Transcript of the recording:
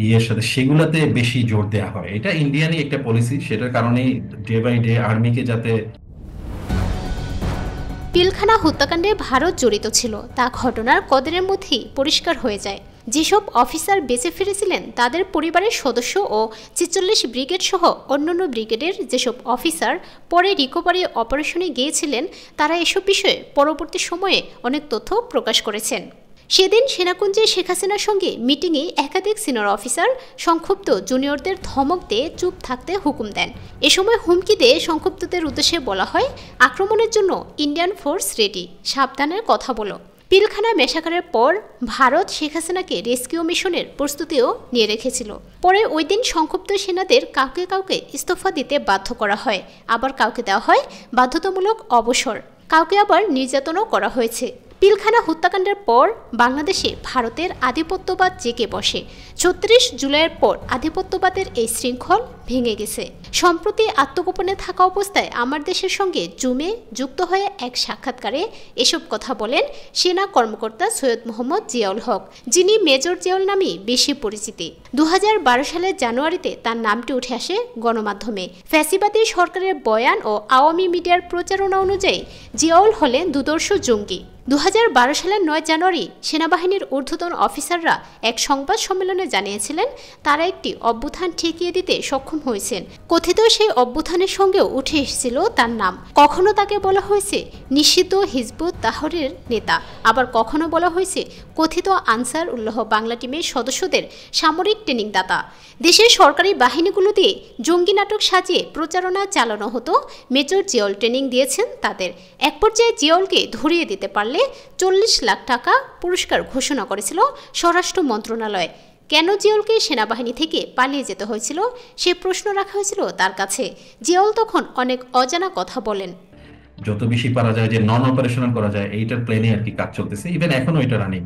ইয়ের সাথে সেগুলাতে বেশি জোর দেওয়া হয়। এটা ইন্ডিয়ানই একটা পলিসি, সেটার কারণেই ডে বাই ডে আর্মিকে যাতে। পিলখানা হত্যাকাণ্ডে ভারত জড়িত ছিল তা ঘটনার কদিনের মধ্যেই পরিষ্কার হয়ে যায়। যেসব অফিসার বেঁচে ফিরেছিলেন তাদের পরিবারের সদস্য ও ৪৬ ব্রিগেড সহ অন্যান্য ব্রিগেডের যেসব অফিসার পরে রিকভারি অপারেশনে গিয়েছিলেন তারা এসব বিষয়ে পরবর্তী সময়ে অনেক তথ্য প্রকাশ করেছেন। সেদিন সেনাকুঞ্জে শেখ হাসিনার সঙ্গে মিটিংয়ে একাধিক সিনিয়র অফিসার সংক্ষুব্ধ জুনিয়রদের ধমক দিয়ে চুপ থাকতে হুকুম দেন। এ সময় হুমকি দিয়ে সংক্ষুব্ধদের উদ্দেশ্যে বলা হয়, আক্রমণের জন্য ইন্ডিয়ান ফোর্স রেডি, সাবধানের কথা বলো। পিলখানা মেশাকারের পর ভারত শেখ হাসিনাকে রেস্কিউ মিশনের প্রস্তুতিও নিয়ে রেখেছিল। পরে ওই দিন সংক্ষুব্ধ সেনাদের কাউকে কাউকে ইস্তফা দিতে বাধ্য করা হয়, আবার কাউকে দেওয়া হয় বাধ্যতামূলক অবসর, কাউকে আবার নির্যাতনও করা হয়েছে। পিলখানা হত্যাকাণ্ডের পর বাংলাদেশে ভারতের আধিপত্যবাদ জেগে বসে। ৩৬ জুলাইয়ের পর আধিপত্যবাদের এই শৃঙ্খল ভেঙে গেছে। সম্প্রতি আত্মগোপনে থাকা অবস্থায় আমার দেশের সঙ্গে জুমে যুক্ত হয়ে এক সাক্ষাৎকারে এসব কথা বলেন সেনা কর্মকর্তা সৈয়দ মোহাম্মদ জিয়াউল হক, যিনি মেজর জিয়াউল নামেই বেশি পরিচিতি। ২০১২ সালের জানুয়ারিতে তার নামটি উঠে আসে গণমাধ্যমে। ফ্যাসিবাদী সরকারের বয়ান ও আওয়ামী মিডিয়ার প্রচারণা অনুযায়ী জিয়াউল হলেন দুর্ধর্ষ জঙ্গি। ২০১২ সালের ৯ জানুয়ারি সেনাবাহিনীর ঊর্ধ্বতন অফিসাররা এক সংবাদ সম্মেলনে জানিয়েছিলেন তারা একটি অভ্যুত্থান ঠেকিয়ে দিতে সক্ষম হয়েছেন। কথিত সেই অভ্যুত্থানের সঙ্গেও উঠে এসেছিল তার নাম। কখনো তাকে বলা হয়েছে নিষিদ্ধ হিজবুত তাহরীর নেতা, আবার কখনো বলা হয়েছে কথিত আনসার উল্লাহ বাংলা টিমের সদস্যদের সামরিক ট্রেনিং দাতা। দেশের সরকারি বাহিনীগুলো দিয়ে জঙ্গি নাটক সাজিয়ে প্রচারণা চালানো হতো। মেজর জিয়াউল ট্রেনিং দিয়েছেন তাদের। এক পর্যায়ে জিয়াউলকে ধরিয়ে দিতে পারলে ৪০ লাখ টাকা পুরস্কার ঘোষণা করেছিল স্বরাষ্ট্র মন্ত্রণালয়। কেন জিয়াউলকে সেনাবাহিনী থেকে পালিয়ে যেতে হয়েছিল সে প্রশ্ন রাখা হয়েছিল তার কাছে। জিয়াউল তখন অনেক অজানা কথা বলেন। যত বেশি পারা যায় যে নন অপারেশনাল করা যায় এইটার প্ল্যানে আর কি কাজ চলতেছে, ইভেন এখনো এটা রানিং।